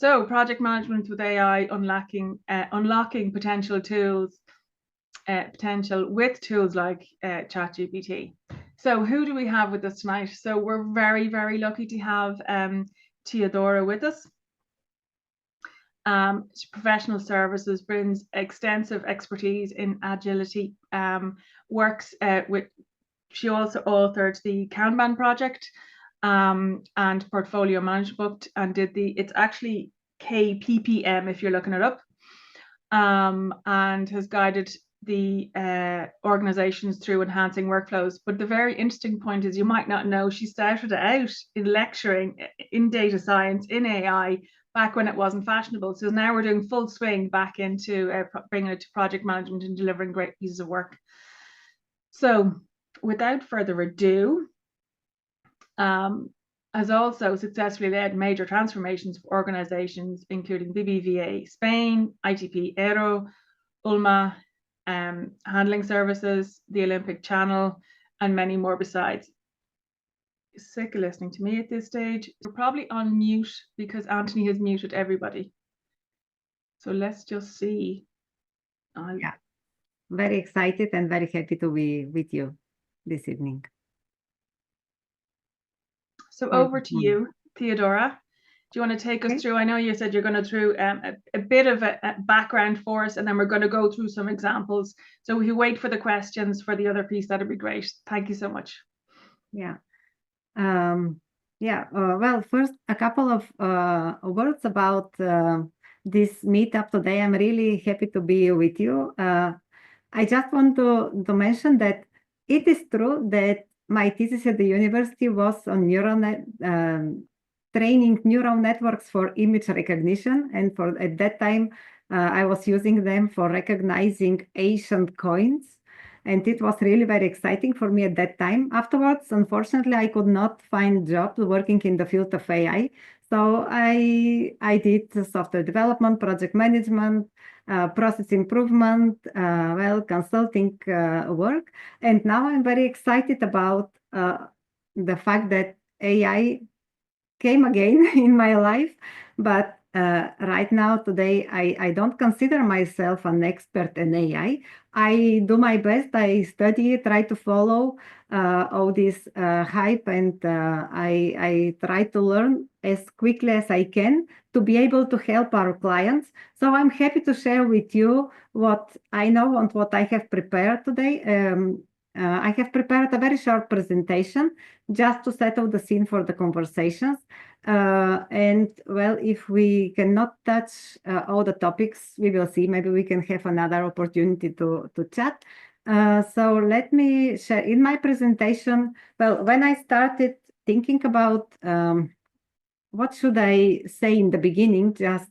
So project management with AI, unlocking potential with tools like ChatGPT. So who do we have with us tonight? So we're very, very lucky to have Teodora with us. Professional services, brings extensive expertise in agility, works she also authored the Kanban Project and portfolio management book, and it's actually KPPM if you're looking it up, and has guided the organizations through enhancing workflows. But the very interesting point is, you might not know, she started out in lecturing in data science, in AI, back when it wasn't fashionable. So now we're doing full swing back into bringing it to project management and delivering great pieces of work. So without further ado, has also successfully led major transformations for organizations, including BBVA-Spain, ITP Aero, ULMA, handling services, the Olympic Channel, and many more besides. Sick of listening to me at this stage. We're probably on mute because Anthony has muted everybody. So let's just see. Yeah, very excited and very happy to be with you this evening. So over to you, Teodora. Do you want to take us through? I know you said you're going to through a bit of a background for us, and then we're going to go through some examples. So if you wait for the questions for the other piece, that'd be great. Thank you so much. Yeah. Well, first, a couple of words about this meetup today. I'm really happy to be with you. I just want to mention that it is true that my thesis at the university was on training neural networks for image recognition. And at that time, I was using them for recognizing ancient coins. And it was really very exciting for me at that time. Afterwards, unfortunately, I could not find jobs working in the field of AI. So I did software development, project management, process improvement, consulting work. And now I'm very excited about the fact that AI came again in my life. But right now, today, I don't consider myself an expert in AI. I do my best. I study, try to follow all this hype, and I try to learn as quickly as I can to be able to help our clients. So I'm happy to share with you what I know and what I have prepared today. I have prepared a very short presentation just to settle the scene for the conversations. And well, if we cannot touch all the topics, we will see. Maybe we can have another opportunity to chat. So let me share in my presentation. Well, when I started thinking about what should I say in the beginning, just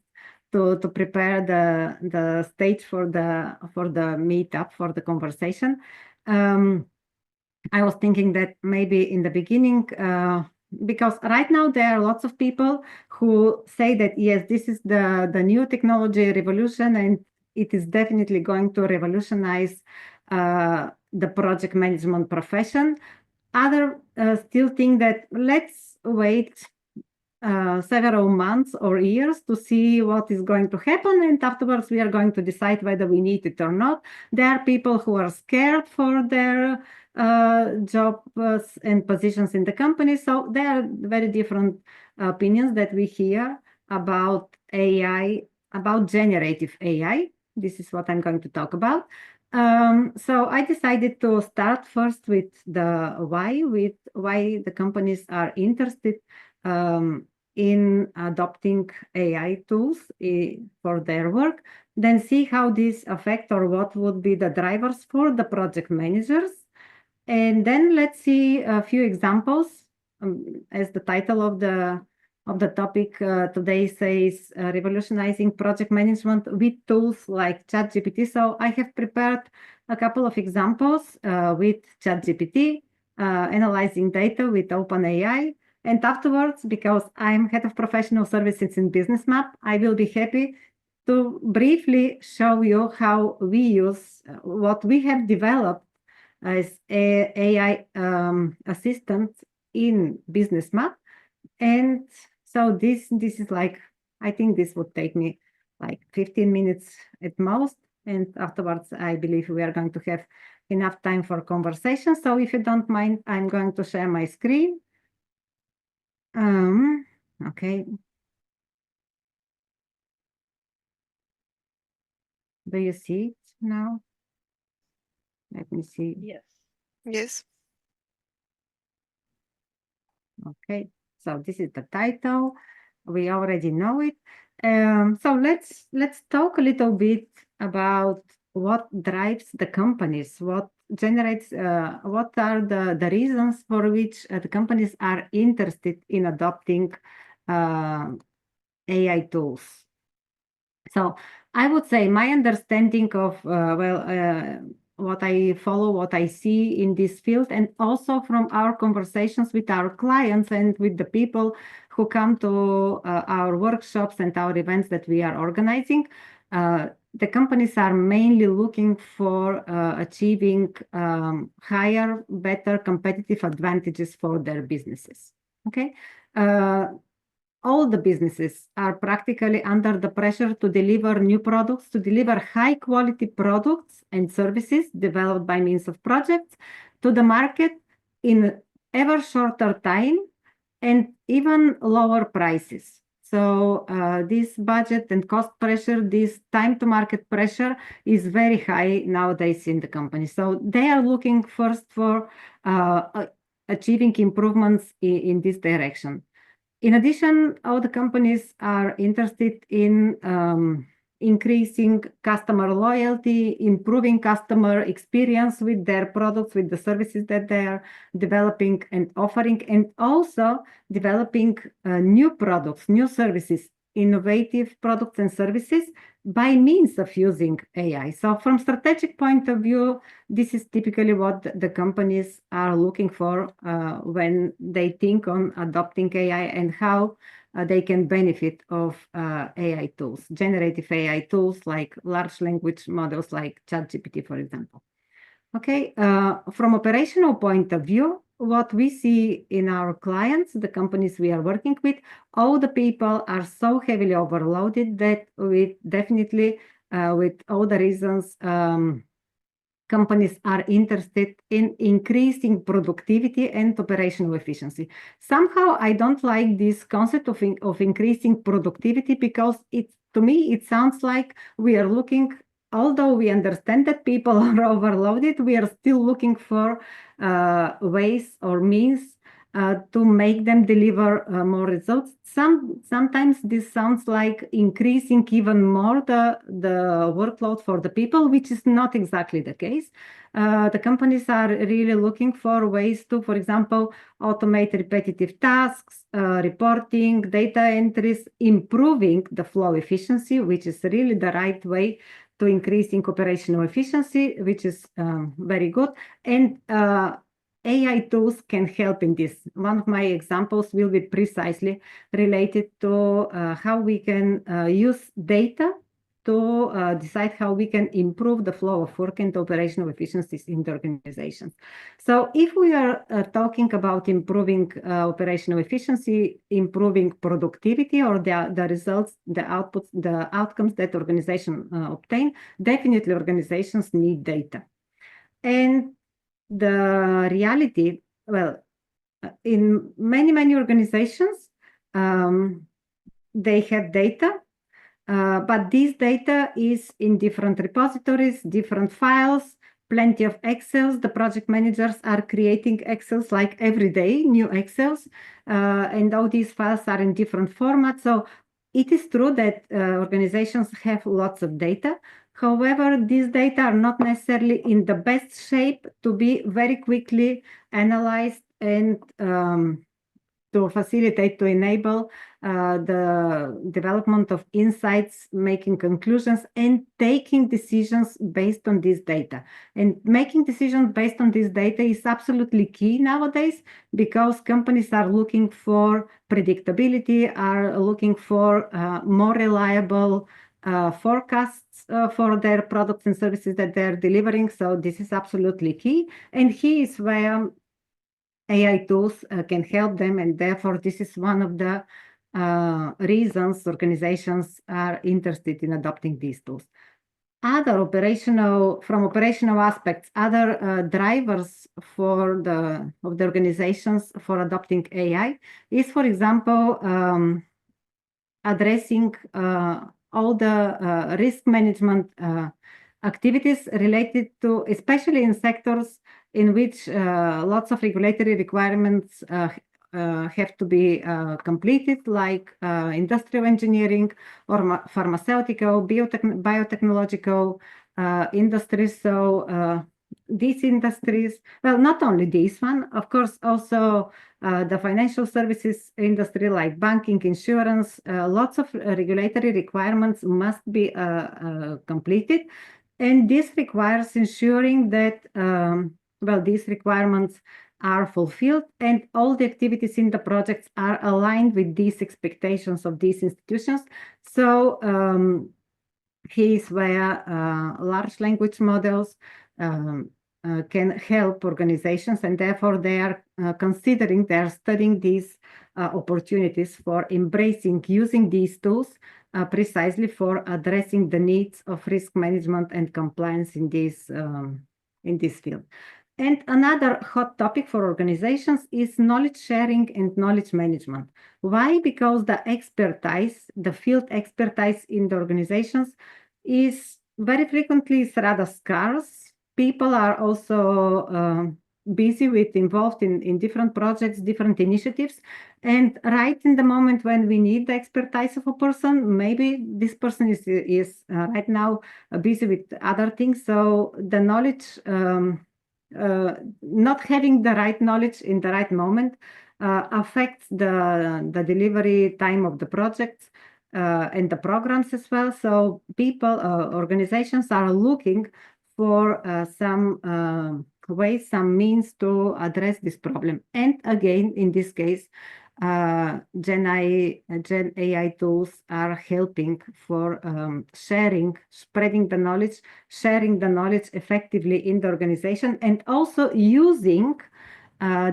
to prepare the stage for the meetup, for the conversation, I was thinking that maybe in the beginning, because right now there are lots of people who say that, yes, this is the new technology revolution, and it is definitely going to revolutionize the project management profession. Others still think that let's wait several months or years to see what is going to happen, and afterwards we are going to decide whether we need it or not. There are people who are scared for their jobs and positions in the company. So there are very different opinions that we hear about AI, about generative AI. This is what I'm going to talk about. So I decided to start first with the why the companies are interested in adopting AI tools for their work, then see how this affect or what would be the drivers for the project managers. And then let's see a few examples, as the title of the topic today says, revolutionizing project management with tools like ChatGPT. So I have prepared a couple of examples with ChatGPT, analyzing data with OpenAI. And afterwards, because I'm head of professional services in Businessmap, I will be happy to briefly show you how we use what we have developed as AI assistant in Businessmap. And so this is like I think this would take me like 15 minutes at most. And afterwards, I believe we are going to have enough time for conversation. So if you don't mind, I'm going to share my screen. Okay. Do you see it now? Let me see. Yes. Yes. Okay, so this is the title. We already know it. So let's talk a little bit about what drives the companies, what generates, what are the reasons for which the companies are interested in adopting AI tools. So I would say my understanding of, what I follow, what I see in this field, and also from our conversations with our clients and with the people who come to our workshops and our events that we are organizing, the companies are mainly looking for achieving higher, better competitive advantages for their businesses. Okay. All the businesses are practically under the pressure to deliver new products, to deliver high quality products and services developed by means of projects to the market in ever shorter time and even lower prices. So this budget and cost pressure, this time to market pressure is very high nowadays in the company. So they are looking first for achieving improvements in this direction. In addition, all the companies are interested in increasing customer loyalty, improving customer experience with their products, with the services that they are developing and offering, and also developing new products, new services, innovative products and services by means of using AI. So from strategic point of view, this is typically what the companies are looking for when they think on adopting AI and how they can benefit of AI tools, generative AI tools like large language models like ChatGPT, for example. Okay, from operational point of view, what we see in our clients, the companies we are working with, all the people are so heavily overloaded that we definitely, with all the reasons, companies are interested in increasing productivity and operational efficiency. Somehow, I don't like this concept of increasing productivity because to me, it sounds like we are looking, although we understand that people are overloaded, we are still looking for ways or means to make them deliver more results. Sometimes this sounds like increasing even more the workload for the people, which is not exactly the case. The companies are really looking for ways to, for example, automate repetitive tasks, reporting, data entries, improving the flow efficiency, which is really the right way to increasing operational efficiency, which is very good. And AI tools can help in this. One of my examples will be precisely related to how we can use data to decide how we can improve the flow of work and operational efficiencies in the organizations. So if we are talking about improving operational efficiency, improving productivity or the results, the outputs, the outcomes that organization obtain, definitely organizations need data. And the reality, well, in many organizations, they have data, but this data is in different repositories, different files, plenty of Excels. The project managers are creating Excels like every day, new Excels, and all these files are in different formats. So it is true that organizations have lots of data. However, these data are not necessarily in the best shape to be very quickly analyzed and to facilitate, to enable the development of insights, making conclusions, and taking decisions based on this data. And making decisions based on this data is absolutely key nowadays because companies are looking for predictability, are looking for more reliable forecasts for their products and services that they're delivering. So this is absolutely key. And here is where AI tools can help them, and therefore this is one of the reasons organizations are interested in adopting these tools. Other operational aspects, other drivers of the organizations for adopting AI is, for example, addressing all the risk management activities related to, especially in sectors in which lots of regulatory requirements have to be completed, like industrial engineering or pharmaceutical, biotechnological industries. So these industries, well, not only this one, of course, also the financial services industry, like banking, insurance, lots of regulatory requirements must be completed. And this requires ensuring that, well, these requirements are fulfilled and all the activities in the projects are aligned with these expectations of these institutions. So here's where large language models can help organizations, and therefore they are considering, they are studying these opportunities for embracing using these tools precisely for addressing the needs of risk management and compliance in this field. And another hot topic for organizations is knowledge sharing and knowledge management. Why? Because the expertise, the field expertise in the organizations is very frequently rather scarce. People are also busy involved in different projects, different initiatives. And right in the moment when we need the expertise of a person, maybe this person is right now busy with other things. So the knowledge, not having the right knowledge in the right moment affects the delivery time of the projects and the programs as well. So people, organizations are looking for some ways, some means to address this problem. And again, in this case, Gen AI tools are helping for spreading the knowledge, sharing the knowledge effectively in the organization, and also using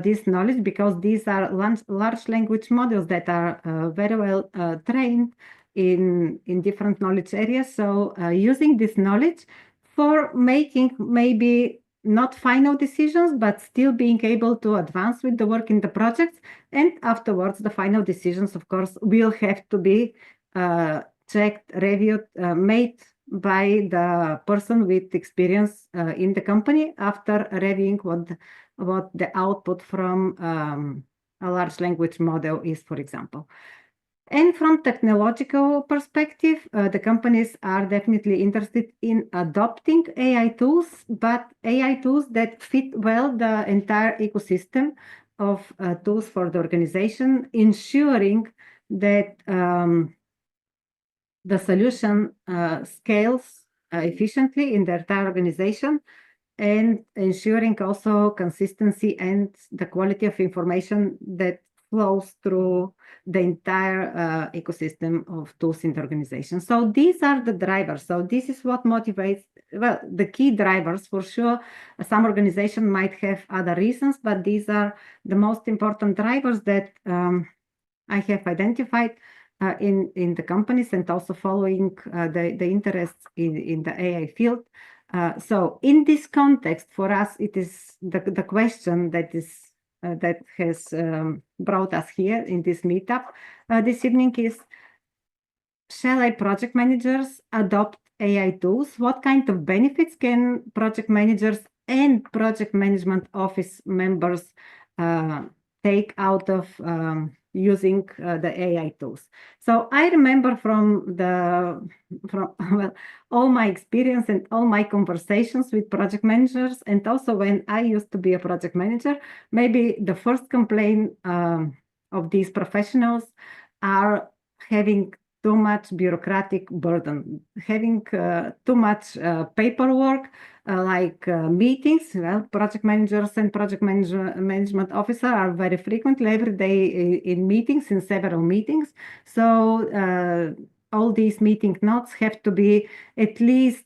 this knowledge, because these are large language models that are very well trained in different knowledge areas. So using this knowledge for making maybe not final decisions, but still being able to advance with the work in the projects. And afterwards, the final decisions, of course, will have to be checked, reviewed, made by the person with experience in the company after reviewing what the output from a large language model is, for example. And from technological perspective, the companies are definitely interested in adopting AI tools, but AI tools that fit well the entire ecosystem of tools for the organization, ensuring that the solution scales efficiently in the entire organization, and ensuring also consistency and the quality of information that flows through the entire ecosystem of tools in the organization. So these are the drivers. So this is what motivates, well, the key drivers for sure. Some organization might have other reasons, but these are the most important drivers that I have identified in the companies, and also following the interests in the AI field. So in this context, for us, it is the question that has brought us here in this meetup this evening is, shall project managers adopt AI tools? What kind of benefits can project managers and project management office members take out of using the AI tools? So I remember from well, all my experience and all my conversations with project managers, and also when I used to be a project manager, maybe the first complaint of these professionals are having too much bureaucratic burden, having too much paperwork, like meetings. Well, project managers and project management officer are very frequently every day in meetings, in several meetings. So all these meeting notes have to be at least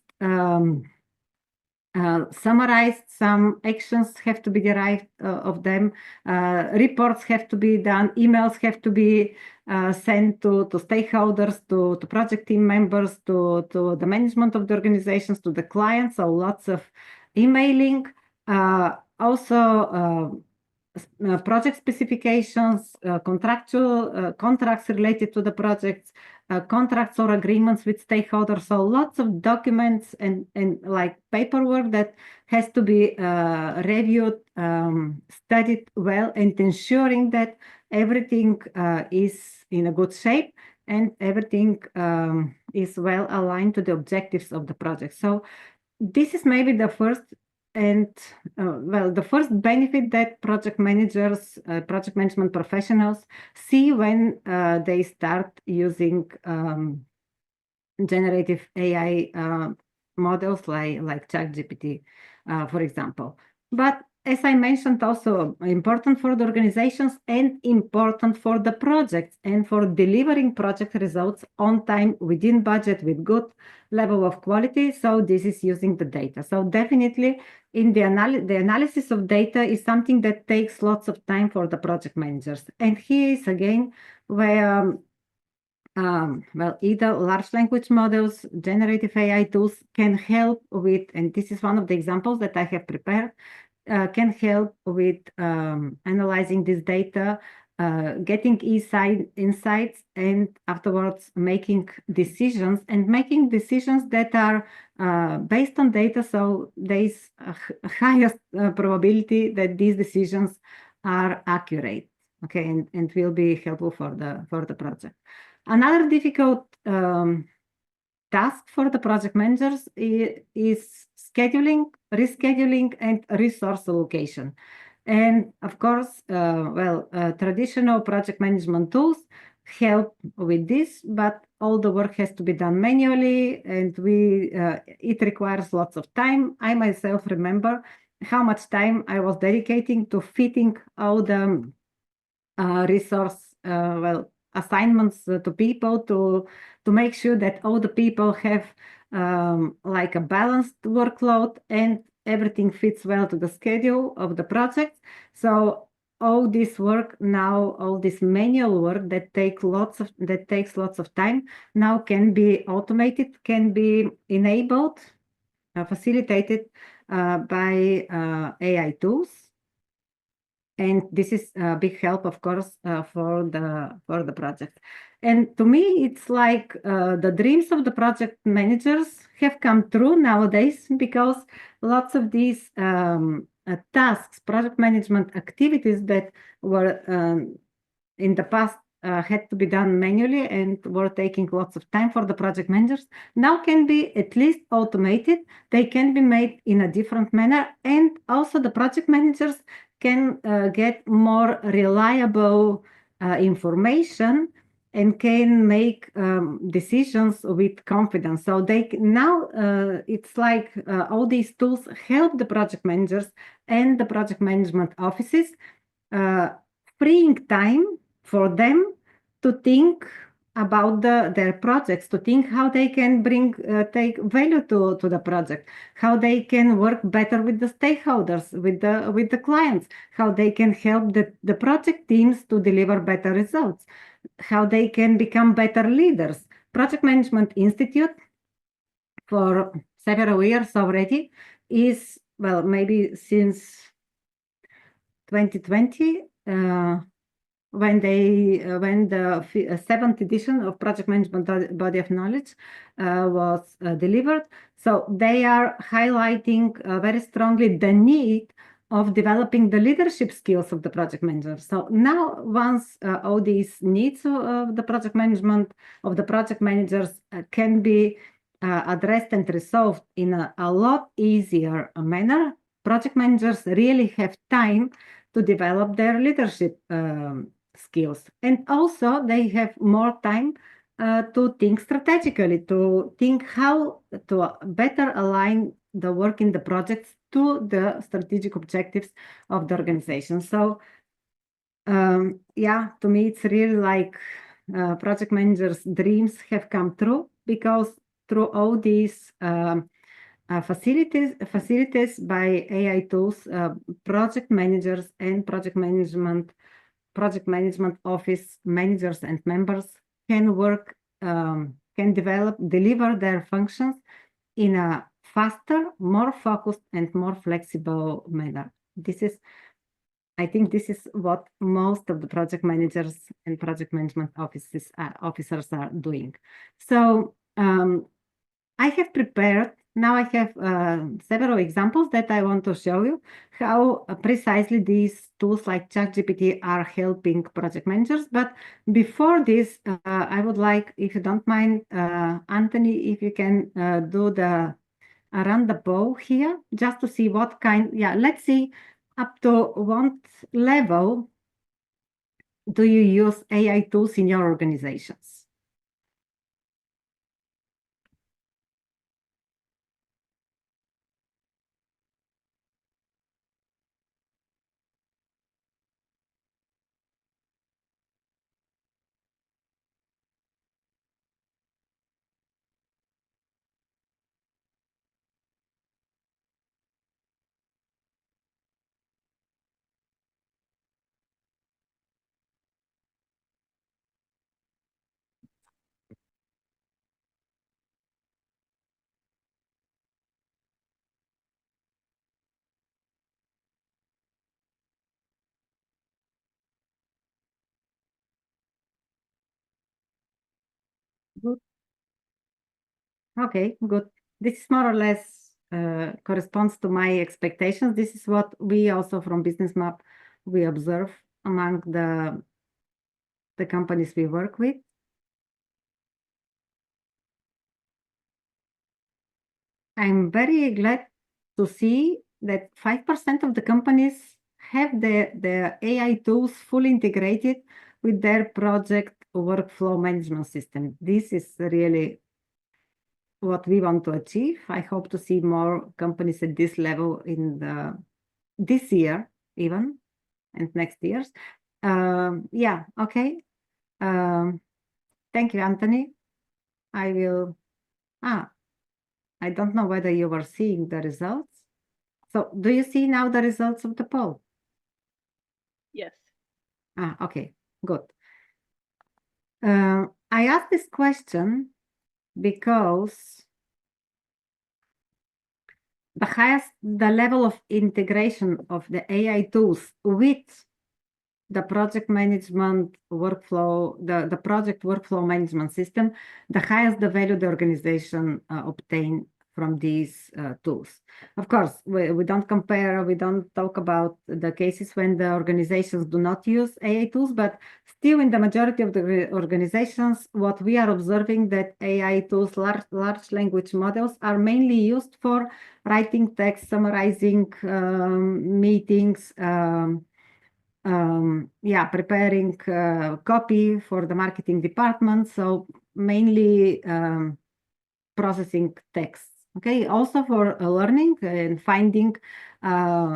summarized, some actions have to be derived of them, reports have to be done, emails have to be sent to stakeholders, to project team members, to the management of the organizations, to the clients, so lots of emailing. Also, project specifications, contractual contracts related to the projects, contracts or agreements with stakeholders. So lots of documents and like paperwork that has to be reviewed, studied well, and ensuring that everything is in a good shape and everything is well aligned to the objectives of the project. So this is maybe the first and the first benefit that project managers, project management professionals see when they start using generative AI models like ChatGPT, for example. But as I mentioned, also important for the organizations and important for the projects and for delivering project results on time, within budget, with good level of quality. So this is using the data. So definitely in the analysis of data is something that takes lots of time for the project managers. And here is again where either large language models, generative AI tools can help with, and this is one of the examples that I have prepared, can help with analyzing this data, getting insights, and afterwards making decisions, that are based on data. So there is a highest probability that these decisions are accurate, okay, and will be helpful for the project. Another difficult task for the project managers is scheduling, rescheduling, and resource allocation. And of course, traditional project management tools help with this, but all the work has to be done manually, and it requires lots of time. I myself remember how much time I was dedicating to fitting all the resource assignments to people, to make sure that all the people have like a balanced workload and everything fits well to the schedule of the project. So all this work now, all this manual work that takes lots of time, now can be automated, can be enabled, facilitated by AI tools. And this is a big help, of course, for the project. And to me, it's like the dreams of the project managers have come true nowadays, because lots of these tasks, project management activities that were in the past had to be done manually and were taking lots of time for the project managers, now can be at least automated. They can be made in a different manner, and also the project managers can get more reliable information and can make decisions with confidence. So now it's like all these tools help the project managers and the project management offices, freeing time for them to think about their projects, to think how they can take value to the project, how they can work better with the stakeholders, with the clients, how they can help the project teams to deliver better results, how they can become better leaders. Project Management Institute, for several years already, is, maybe since 2020, when the seventh edition of Project Management Body of Knowledge was delivered. So they are highlighting very strongly the need of developing the leadership skills of the project manager. So now, once all these needs of the project management of the project managers can be addressed and resolved in a lot easier manner, project managers really have time to develop their leadership skills. And also they have more time to think strategically, to think how to better align the work in the projects to the strategic objectives of the organization. So to me, it's really like project managers' dreams have come true, because through all these facilities by AI tools, project managers and project management office managers and members can work, can deliver their functions in a faster, more focused, and more flexible manner. I think this is what most of the project managers and project management officers are doing. So I have prepared, now I have several examples that I want to show you how precisely these tools like ChatGPT are helping project managers. But before this, I would like, if you don't mind, Anthony, if you can do the around the bow here, just to see what kind, let's see up to what level do you use AI tools in your organizations? Good. Okay, good. This is more or less corresponds to my expectations. This is what we also from Businessmap we observe among the companies we work with. I'm very glad to see that 5% of the companies have the AI tools fully integrated with their project workflow management system. This is really what we want to achieve. I hope to see more companies at this level in this year even, and next years. Yeah, okay. Thank you, Anthony. I will, I don't know whether you were seeing the results. So do you see now the results of the poll? Yes. Okay, good. I asked this question because the level of integration of the AI tools with the project management workflow, the project workflow management system, the highest the value the organization obtain from these tools. Of course, we don't compare, we don't talk about the cases when the organizations do not use AI tools, but still in the majority of the organizations, what we are observing that AI tools, large language models are mainly used for writing text, summarizing meetings, preparing copy for the marketing department. So mainly processing text. Okay, also for learning and finding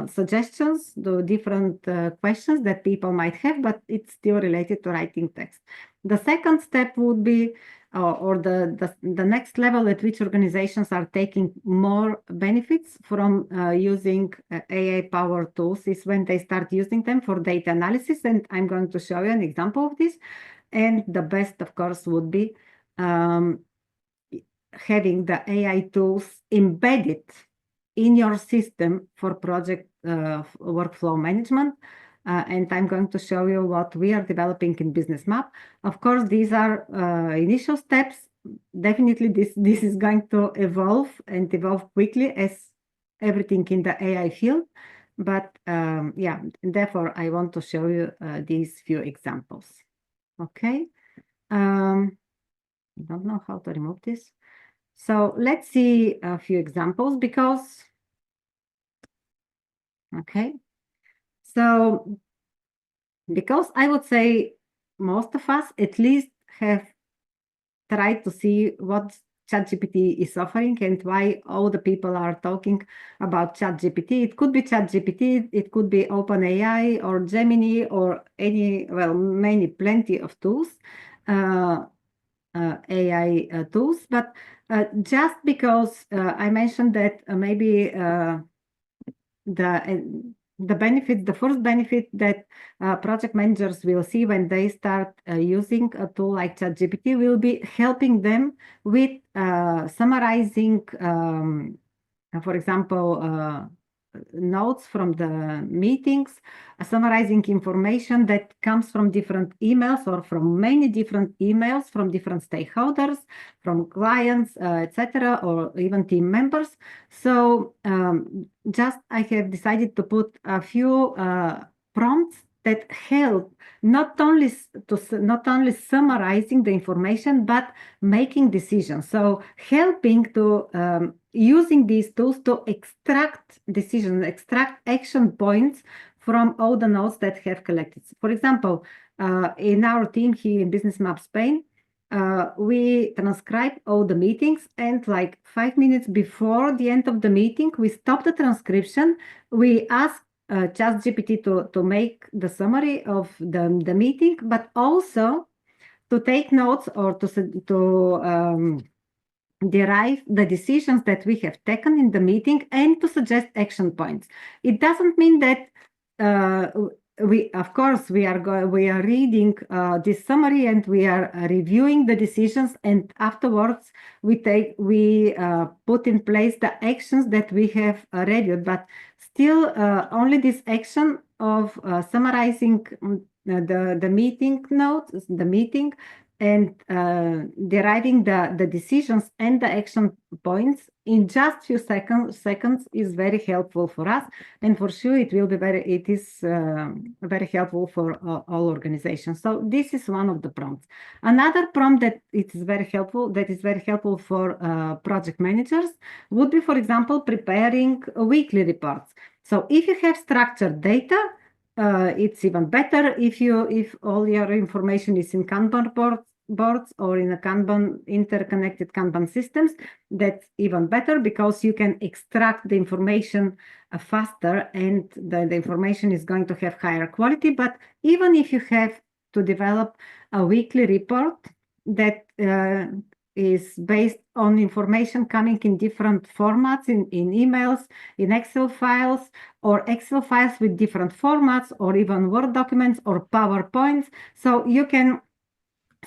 suggestions to different questions that people might have, but it's still related to writing text. The second step would be, or the next level at which organizations are taking more benefits from using AI-powered tools is when they start using them for data analysis, and I'm going to show you an example of this. And the best, of course, would be having the AI tools embedded in your system for project workflow management. And I'm going to show you what we are developing in Businessmap. Of course, these are initial steps. Definitely this is going to evolve and evolve quickly as everything in the AI field. But therefore I want to show you these few examples. Okay. I don't know how to remove this. So let's see a few examples because, okay. So because I would say most of us at least have tried to see what ChatGPT is offering and why all the people are talking about ChatGPT. It could be ChatGPT, it could be OpenAI or Gemini or plenty of tools. AI tools, but just because I mentioned that maybe the first benefit that project managers will see when they start using a tool like ChatGPT will be helping them with summarizing, for example, notes from the meetings, summarizing information that comes from different emails or from many different emails from different stakeholders, from clients, etc., or even team members. So just I have decided to put a few prompts that help not only summarizing the information, but making decisions. So helping to using these tools to extract decisions, extract action points from all the notes that have collected. For example, in our team here in Businessmap Spain, we transcribe all the meetings, and like 5 minutes before the end of the meeting, we stop the transcription. We ask ChatGPT to make the summary of the meeting, but also to take notes or to derive the decisions that we have taken in the meeting and to suggest action points. It doesn't mean that of course we are reading this summary and we are reviewing the decisions, and afterwards we put in place the actions that we have reviewed, but still only this action of summarizing the meeting notes, the meeting, and deriving the decisions and the action points in just few seconds is very helpful for us, and for sure it is very helpful for all organizations. So this is one of the prompts. Another prompt that is very helpful for project managers would be, for example, preparing weekly reports. So if you have structured data, it's even better if all your information is in Kanban boards or in a Kanban interconnected Kanban systems. That's even better because you can extract the information faster, and the information is going to have higher quality. But even if you have to develop a weekly report that is based on information coming in different formats, in emails, in Excel files, or Excel files with different formats, or even Word documents or PowerPoints. So you can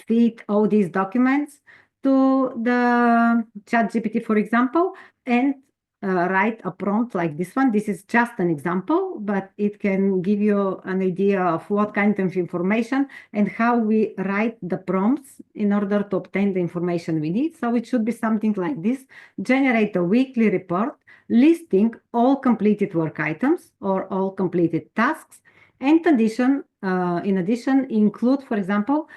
feed all these documents to the ChatGPT, for example, and write a prompt like this one. This is just an example, but it can give you an idea of what kind of information and how we write the prompts in order to obtain the information we need. So it should be something like this: generate a weekly report listing all completed work items or all completed tasks, and in addition, include, for example,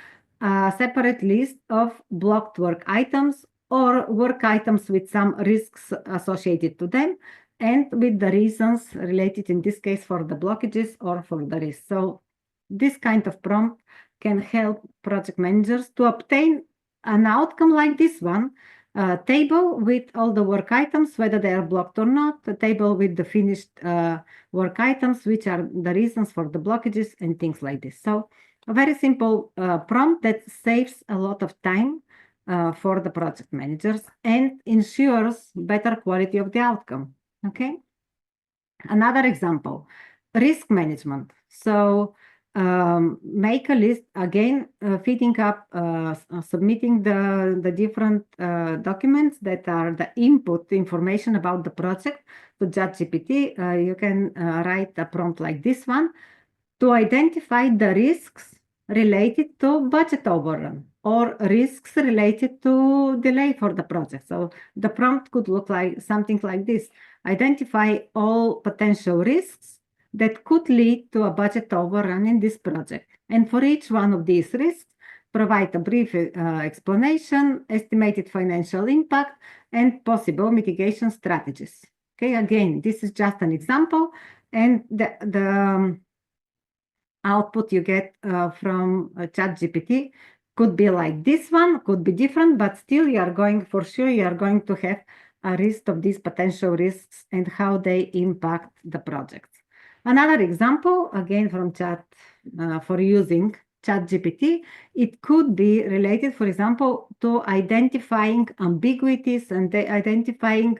a separate list of blocked work items or work items with some risks associated to them, and with the reasons related, in this case, for the blockages or for the risks. So this kind of prompt can help project managers to obtain an outcome like this one: a table with all the work items, whether they are blocked or not, a table with the finished work items, which are the reasons for the blockages, and things like this. So a very simple prompt that saves a lot of time for the project managers and ensures better quality of the outcome. Okay. Another example, risk management. So make a list, again, feeding up, submitting the different documents that are the input information about the project to ChatGPT. You can write a prompt like this one to identify the risks related to budget overrun or risks related to delay for the project. So the prompt could look like something like this: identify all potential risks that could lead to a budget overrun in this project. And for each one of these risks, provide a brief explanation, estimated financial impact, and possible mitigation strategies. Okay, again, this is just an example, and the output you get from ChatGPT could be like this one, could be different, but still you are going to have a list of these potential risks and how they impact the project. Another example, again from chat for using ChatGPT, it could be related, for example, to identifying ambiguities and identifying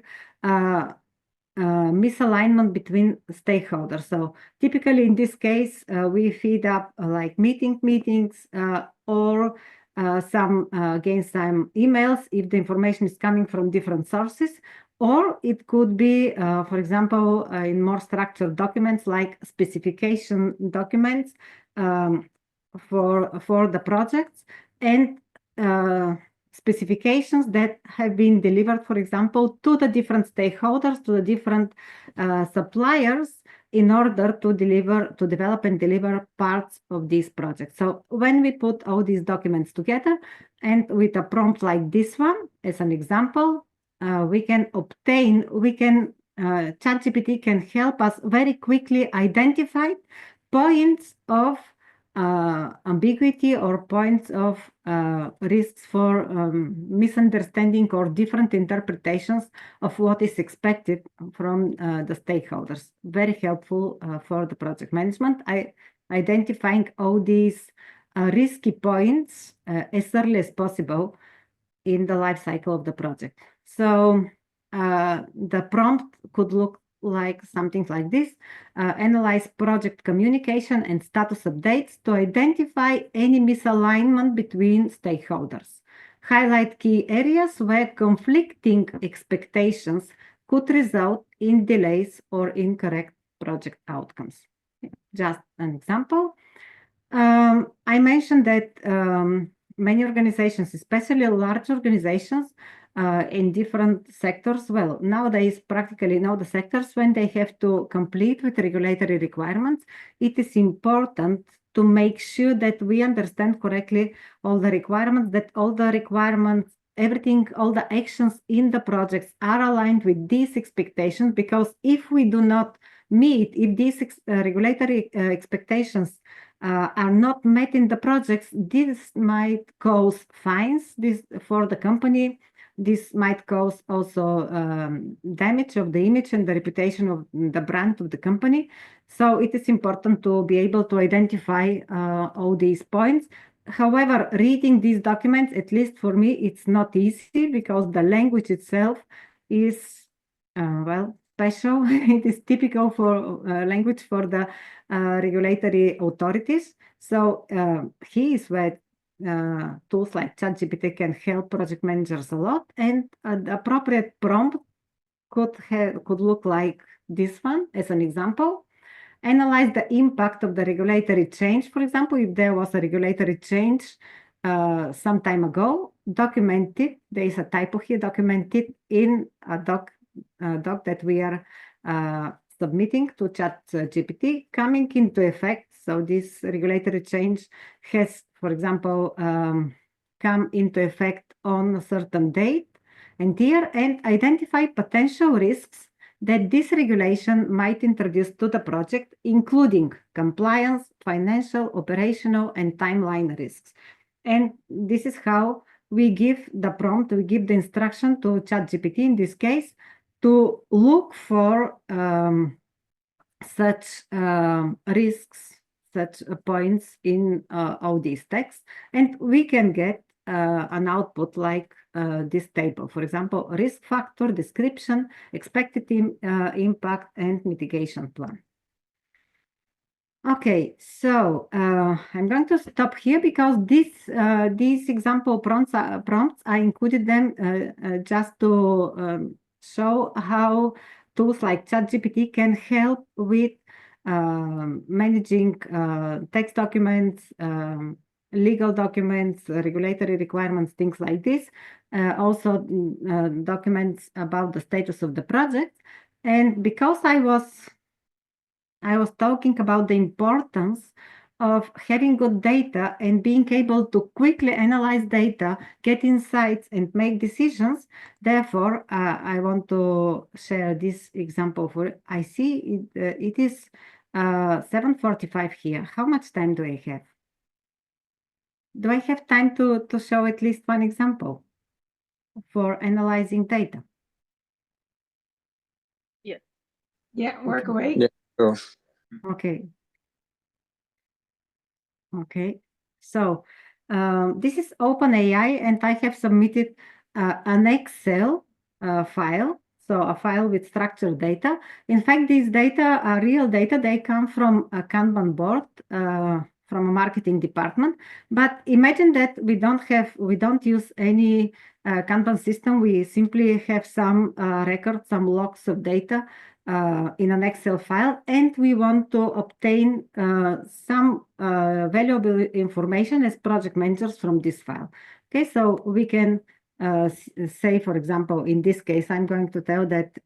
misalignment between stakeholders. So typically in this case, we feed up like meetings or some emails if the information is coming from different sources, or it could be, for example, in more structured documents like specification documents for the projects, and specifications that have been delivered, for example, to the different stakeholders, to the different suppliers, in order to develop and deliver parts of these projects. So when we put all these documents together, and with a prompt like this one, as an example, ChatGPT can help us very quickly identify points of ambiguity or points of risks for misunderstanding or different interpretations of what is expected from the stakeholders. Very helpful for the project management. Identifying all these risky points as early as possible in the life cycle of the project. So the prompt could look like something like this: analyze project communication and status updates to identify any misalignment between stakeholders. Highlight key areas where conflicting expectations could result in delays or incorrect project outcomes. Just an example. I mentioned that many organizations, especially large organizations, in different sectors. Well, nowadays, practically in all the sectors, when they have to complete with regulatory requirements, it is important to make sure that we understand correctly all the requirements, everything, all the actions in the projects are aligned with these expectations, because if we do not meet, if these regulatory expectations are not met in the projects, this might cause fines for the company. This might cause also damage of the image and the reputation of the brand of the company. So it is important to be able to identify all these points. However, reading these documents, at least for me, it's not easy, because the language itself is, well, special. It is typical for language for the regulatory authorities. So here is where tools like ChatGPT can help project managers a lot, and the appropriate prompt could look like this one as an example. Analyze the impact of the regulatory change. For example, if there was a regulatory change some time ago, document it. There is a typo here, document it in a doc that we are submitting to ChatGPT, coming into effect. So this regulatory change has, for example, come into effect on a certain date and year, and identify potential risks that this regulation might introduce to the project, including compliance, financial, operational, and timeline risks. And this is how we give the prompt, we give the instruction to ChatGPT in this case to look for such risks, such points in all these texts, and we can get an output like this table. For example, risk factor, description, expected impact, and mitigation plan. Okay, so I'm going to stop here, because these example prompts, I included them just to show how tools like ChatGPT can help with managing text documents, legal documents, regulatory requirements, things like this. Also documents about the status of the project. And because I was talking about the importance of having good data and being able to quickly analyze data, get insights, and make decisions. Therefore, I want to share this example. I see it is 7:45 here. How much time do I have? Do I have time to show at least one example for analyzing data? Yeah, work away. Yeah, sure. Okay. Okay. So this is OpenAI, and I have submitted an Excel file, so a file with structured data. In fact, these data are real data. They come from a Kanban board, from a marketing department. But imagine that we don't use any Kanban system. We simply have some records, some logs of data in an Excel file, and we want to obtain some valuable information as project managers from this file. Okay, so we can say, for example, in this case, I'm going to tell that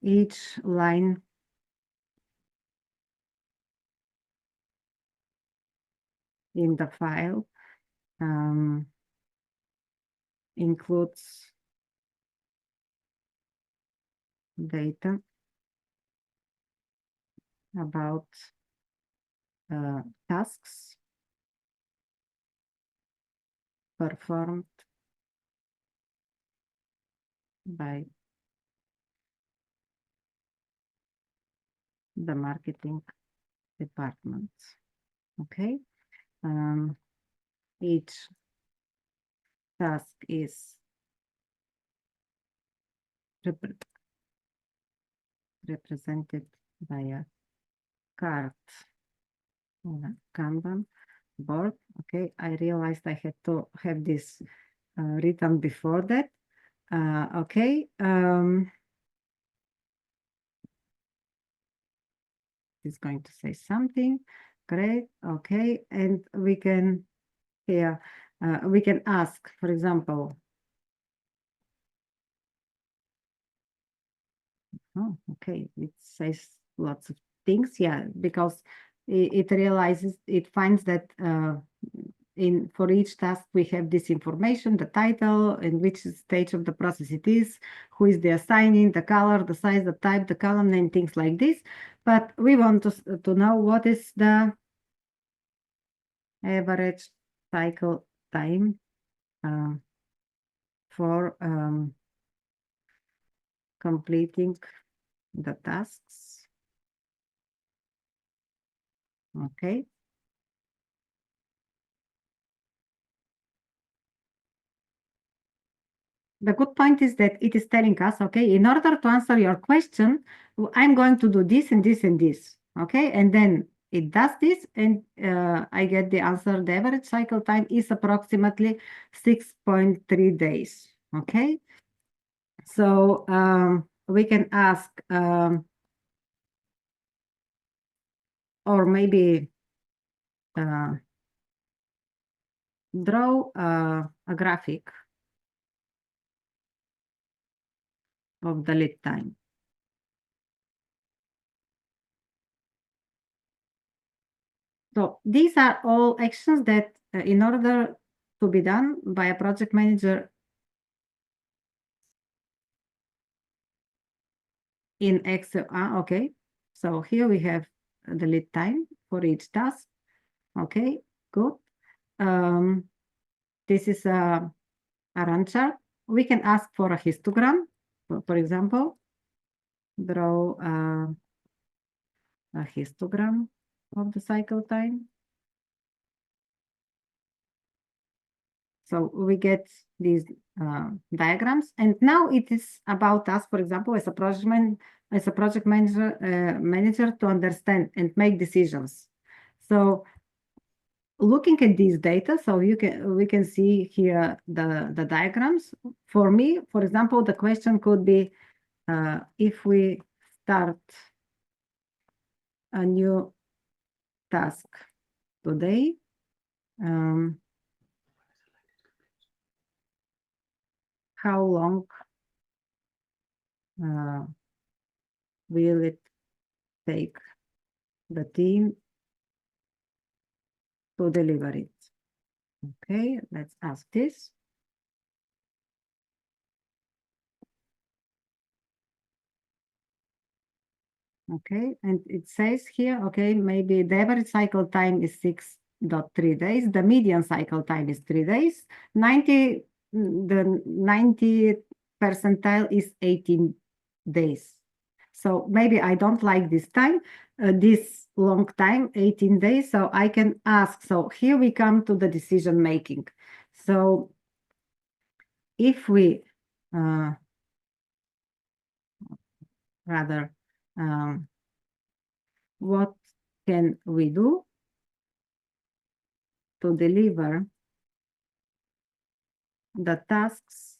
each line in the file includes data about tasks performed by the marketing department. Okay, each task is represented by a card on a Kanban board. Okay, I realized I had to have this written before that. Okay. It's going to say something. Great. Okay, and we can here we can ask, for example. Oh, okay, it says lots of things. Yeah, because it realizes, it finds that for each task we have this information, the title, in which stage of the process it is, who is the assigning, the color, the size, the type, the column name, things like this. But we want to know what is the average cycle time for completing the tasks. Okay. The good point is that it is telling us, okay, in order to answer your question, I'm going to do this and this and this. Okay, and then it does this, and I get the answer. The average cycle time is approximately 6.3 days. Okay, so we can ask, or maybe draw a graphic of the lead time. So these are all actions that in order to be done by a project manager in Excel. Okay, so here we have the lead time for each task. Okay, good. This is a run chart. We can ask for a histogram, for example, draw a histogram of the cycle time. So we get these diagrams, and now it is about us, for example, as a project manager to understand and make decisions. So looking at these data, so we can see here the diagrams. For me, for example, the question could be, if we start a new task today, how long will it take the team to deliver it? Okay, let's ask this. Okay, and it says here, okay, maybe the average cycle time is 6.3 days. The median cycle time is 3 days. The 90 percentile is 18 days. So maybe I don't like this time. this long time, 18 days. So I can ask. So here we come to the decision making. So if we rather, what can we do to deliver the tasks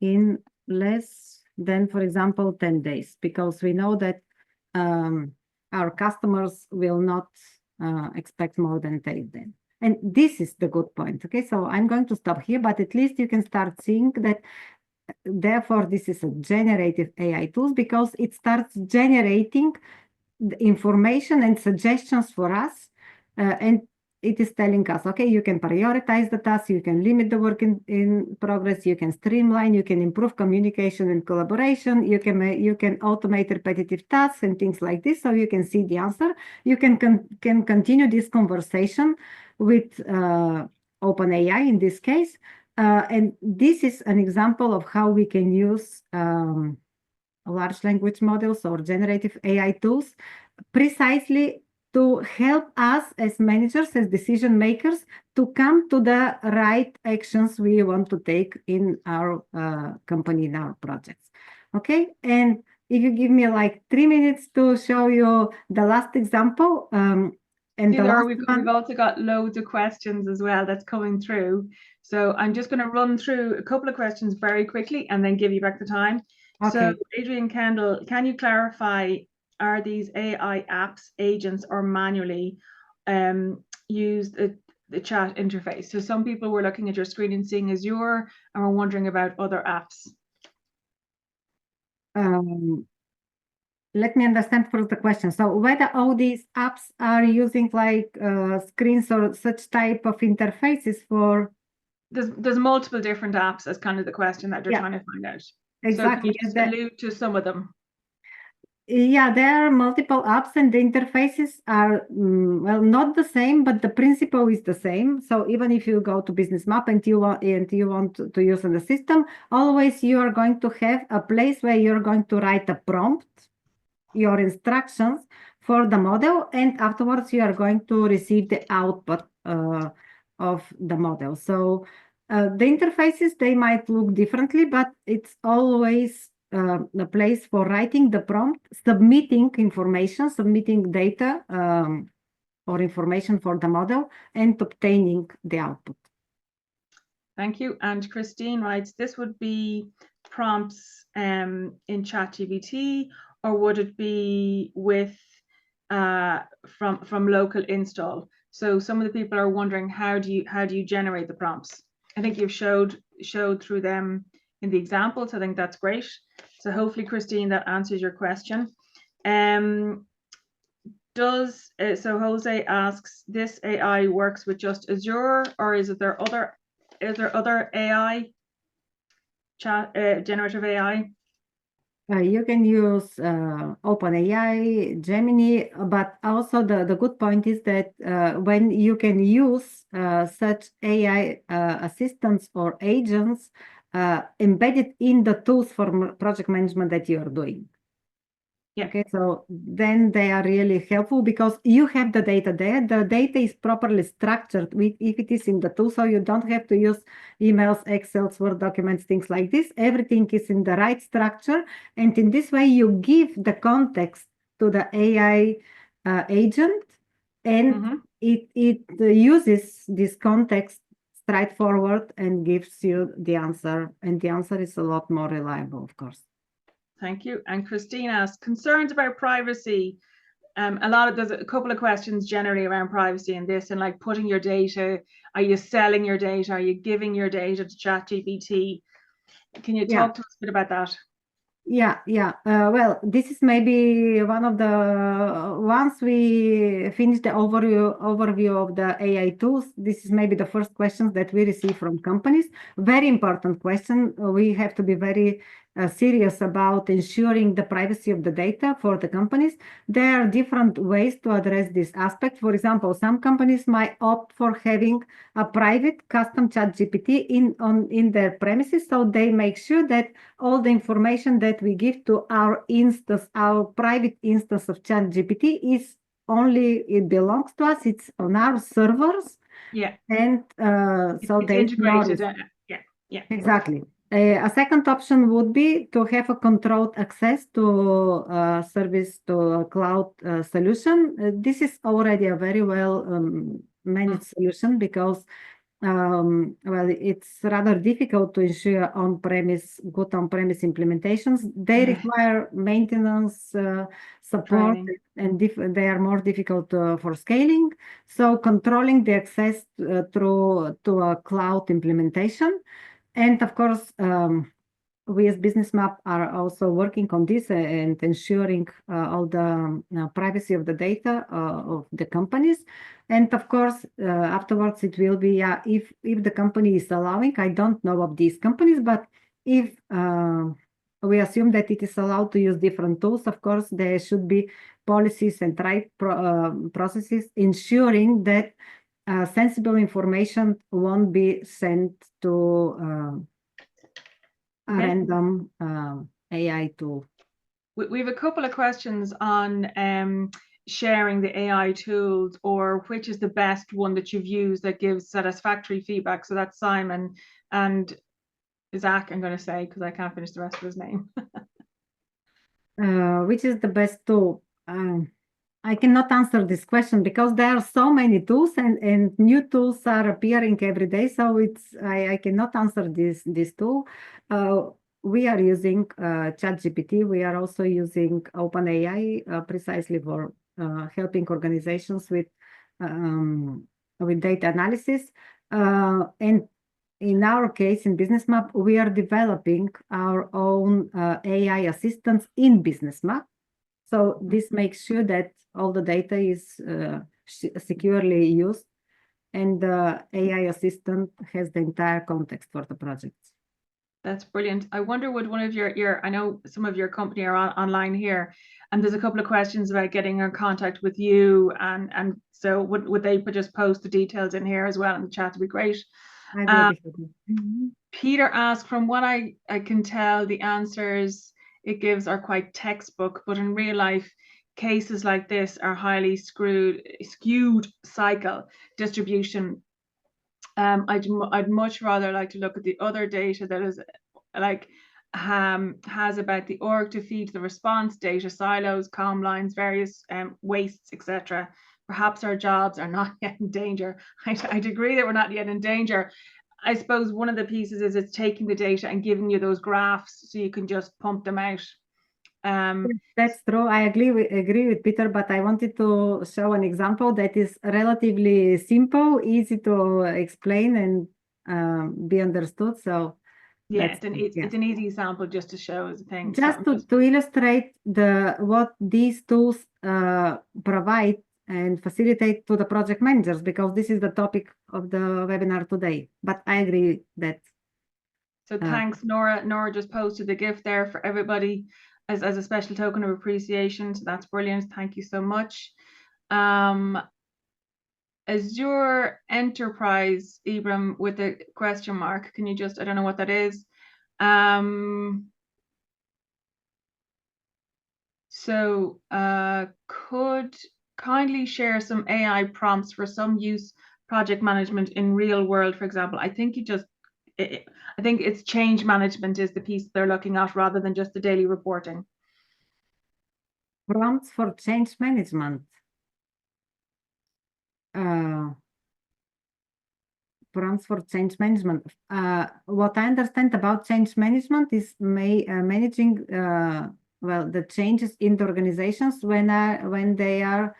in less than, for example, 10 days? Because we know that our customers will not expect more than 10 days. And this is the good point. Okay, so I'm going to stop here, but at least you can start seeing that. Therefore, this is a generative AI tool because it starts generating the information and suggestions for us, and it is telling us, okay, you can prioritize the tasks, you can limit the work in progress, you can streamline, you can improve communication and collaboration, you can automate repetitive tasks and things like this, so you can see the answer. You can continue this conversation with OpenAI in this case, and this is an example of how we can use large language models or generative AI tools precisely to help us as managers, as decision makers, to come to the right actions we want to take in our company, in our projects. Okay, and if you give me like 3 minutes to show you the last example, and the last we've also got loads of questions as well that's coming through. So I'm just going to run through a couple of questions very quickly and then give you back the time. Okay. So Adrian Kendall, can you clarify, are these AI apps, agents, or manually use the chat interface? So some people were looking at your screen and seeing Azure and were wondering about other apps. Let me understand first the question. So whether all these apps are using like screens or such type of interfaces for... There's multiple different apps as kind of the question that they're trying to find out. Exactly. So can you just allude to some of them? Yeah, there are multiple apps and the interfaces are, well, not the same, but the principle is the same. So even if you go to Businessmap and you want to use in the system, always you are going to have a place where you're going to write a prompt, your instructions for the model, and afterwards you are going to receive the output of the model. So the interfaces, they might look differently, but it's always a place for writing the prompt, submitting information, submitting data or information for the model, and obtaining the output. Thank you. And Christine writes, this would be prompts in ChatGPT, or would it be with from local install? So some of the people are wondering, how do you generate the prompts? I think you've showed through them in the examples. I think that's great. So hopefully, Christine, that answers your question. So Jose asks, this AI works with just Azure, or is there other AI generative AI? You can use OpenAI, Gemini, but also the good point is that when you can use such AI assistants or agents embedded in the tools for project management that you are doing. Yeah. Okay, so then they are really helpful because you have the data there. The data is properly structured if it is in the tool, so you don't have to use emails, Excel, Word documents, things like this. Everything is in the right structure, and in this way you give the context to the AI agent, and it uses this context straightforward and gives you the answer, and the answer is a lot more reliable, of course. Thank you. And Christine asks, concerns about privacy. There's a couple of questions generally around privacy in this, and like putting your data, are you selling your data? Are you giving your data to ChatGPT? Can you talk to us a bit about that? Yeah. Well, this is maybe one of the, once we finish the overview of the AI tools, this is maybe the first questions that we receive from companies. Very important question. We have to be very serious about ensuring the privacy of the data for the companies, there are different ways to address this aspect. For example, some companies might opt for having a private custom ChatGPT in their premises, so they make sure that all the information that we give to our instance, our private instance of ChatGPT, is only, it belongs to us, it's on our servers. Yeah. And so it's there is no integrated. risk. Yeah. Exactly. A second option would be to have a controlled access to service, to a cloud solution. This is already a very well managed solution, because well, it's rather difficult to ensure good on-premise implementations. They require maintenance, support, Training. and they are more difficult for scaling. So controlling the access to a cloud implementation. And of course, we as Businessmap are also working on this and ensuring all the privacy of the data of the companies. And of course, afterwards it will be, if the company is allowing, I don't know of these companies, but if we assume that it is allowed to use different tools, of course, there should be policies and right processes ensuring that sensible information won't be sent to a random AI tool. We have a couple of questions on sharing the AI tools, or which is the best one that you've used that gives satisfactory feedback. So that's Simon and Zach, I'm going to say, because I can't finish the rest of his name. Which is the best tool? I cannot answer this question because there are so many tools, and new tools are appearing every day. So I cannot answer this tool. We are using ChatGPT. We are also using OpenAI precisely for helping organizations with data analysis. And in our case, in Businessmap, we are developing our own AI assistants in Businessmap. So this makes sure that all the data is securely used, and the AI assistant has the entire context for the project. That's brilliant. I wonder, would one of your I know some of your company are online here, and there's a couple of questions about getting in contact with you, and so would they just post the details in here as well in the chat? Would be great. I will be happy. Peter asked, from what I can tell, the answers it gives are quite textbook, but in real life, cases like this are highly skewed cycle distribution. I'd much rather like to look at the other data that is like has about the org to feed the response, data silos, comm lines, various wastes, etc. Perhaps our jobs are not yet in danger. I'd agree that we're not yet in danger. I suppose one of the pieces is it's taking the data and giving you those graphs so you can just pump them out. That's true. I agree with Peter, but I wanted to show an example that is relatively simple, easy to explain, and be understood. So yeah, it's an easy example just to show as a thing. Just to illustrate what these tools provide and facilitate to the project managers, because this is the topic of the webinar today. But I agree that. So thanks, Nora. Nora just posted the gift there for everybody as a special token of appreciation. So that's brilliant. Thank you so much. Azure Enterprise, Ibram, with a question mark. Can you just, I don't know what that is. So could kindly share some AI prompts for some use project management in real world, for example. I think I think it's change management is the piece they're looking at rather than just the daily reporting. Prompts for change management. Prompts for change management. What I understand about change management is managing well, the changes in the organizations when they are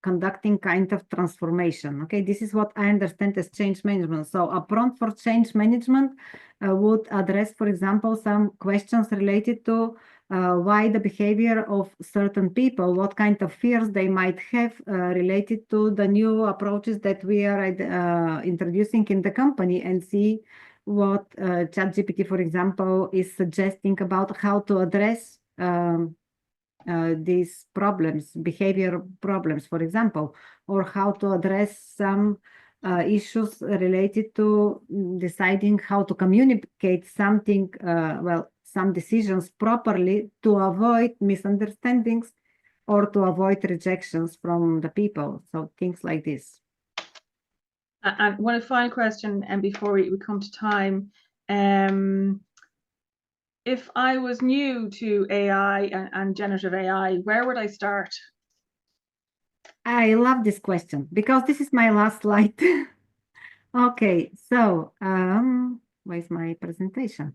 conducting kind of transformation. Okay, this is what I understand as change management. So a prompt for change management would address, for example, some questions related to why the behavior of certain people, what kind of fears they might have related to the new approaches that we are introducing in the company, and see what ChatGPT, for example, is suggesting about how to address these problems, behavior problems, for example, or how to address some issues related to deciding how to communicate something, well, some decisions properly to avoid misunderstandings or to avoid rejections from the people. So things like this. And one final question, and before we come to time, if I was new to AI and generative AI, where would I start? I love this question because this is my last slide. Okay, so where's my presentation?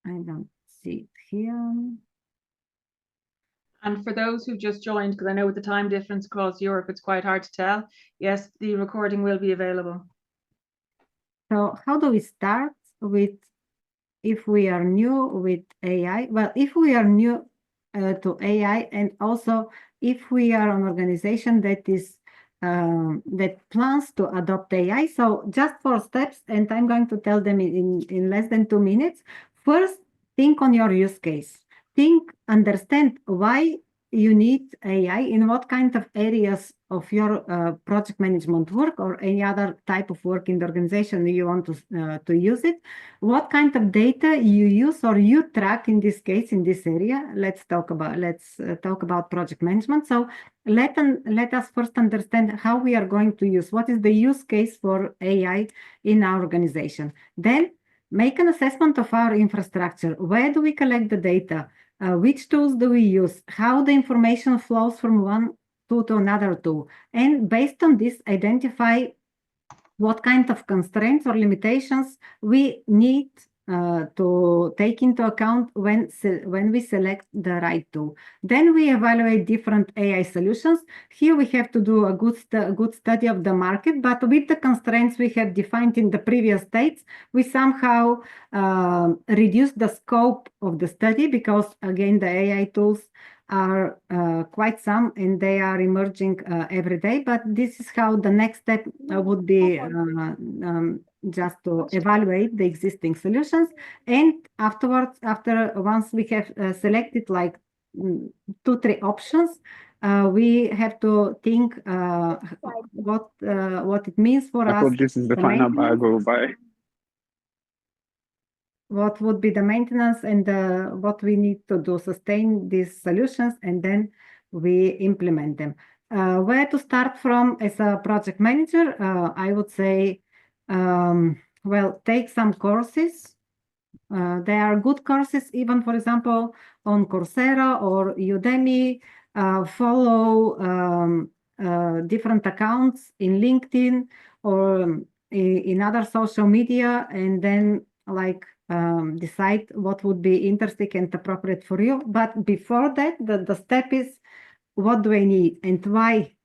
I don't see it here. And for those who just joined, because I know with the time difference across Europe, it's quite hard to tell. Yes, the recording will be available. So how do we start with if we are new with AI? Well, if we are new to AI, and also if we are an organization that is that plans to adopt AI. So just 4 steps, and I'm going to tell them in less than 2 minutes. First, think on your use case. Understand why you need AI, in what kind of areas of your project management work or any other type of work in the organization you want to use it, what kind of data you use or you track in this case, in this area. Let's talk about project management. So let us first understand how we are going to use, what is the use case for AI in our organization. Then make an assessment of our infrastructure. Where do we collect the data? Which tools do we use? How the information flows from one tool to another tool? And based on this, identify what kind of constraints or limitations we need to take into account when we select the right tool. Then we evaluate different AI solutions. Here we have to do a good study of the market, but with the constraints we have defined in the previous states, we somehow reduce the scope of the study because, again, the AI tools are quite some and they are emerging every day, but this is how the next step would be just to evaluate the existing solutions. And afterwards, once we have selected like 2-3 options, we have to think what it means for us. I hope this is the final bag or buy. What would be the maintenance and what we need to do, sustain these solutions, and then we implement them. Where to start from as a project manager? I would say, well, take some courses. There are good courses, even, for example, on Coursera or Udemy. Follow different accounts in LinkedIn or in other social media, and then like decide what would be interesting and appropriate for you. But before that, the step is, what do I need and why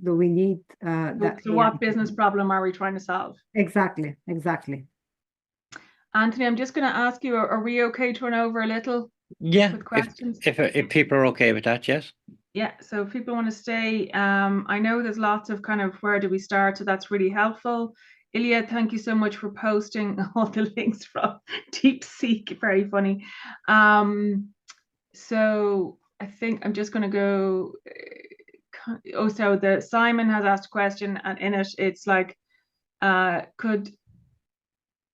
do we need that? So what business problem are we trying to solve? Exactly. Anthony, I'm just going to ask you, are we okay to run over a little? Yeah, with questions? if people are okay with that, yes. Yeah, so if people want to stay, I know there's lots of kind of where do we start, so that's really helpful. Ilya, thank you so much for posting all the links from DeepSeek, very funny. So I think I'm just going to go, so Simon has asked a question, and in it, it's like, could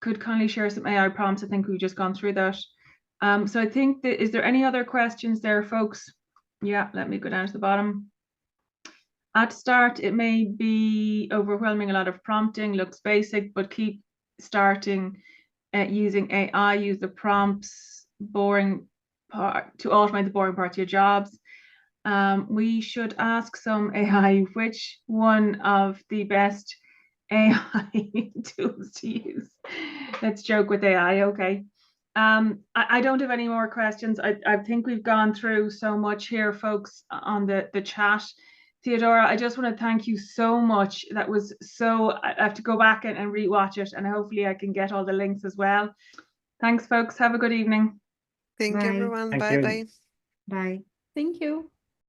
kindly share some AI prompts? I think we've just gone through that. So I think that, is there any other questions there, folks? Yeah, let me go down to the bottom. At start, it may be overwhelming, a lot of prompting, looks basic, but keep starting using AI, use the prompts, boring part to automate the boring parts of your jobs. We should ask some AI which one of the best AI tools to use. Let's joke with AI, okay. I don't have any more questions. I think we've gone through so much here, folks, on the chat. Teodora, I just want to thank you so much. That was so, I have to go back and rewatch it, and hopefully I can get all the links as well. Thanks, folks. Have a good evening. Thank you, everyone. Bye-bye. Bye. Thank you.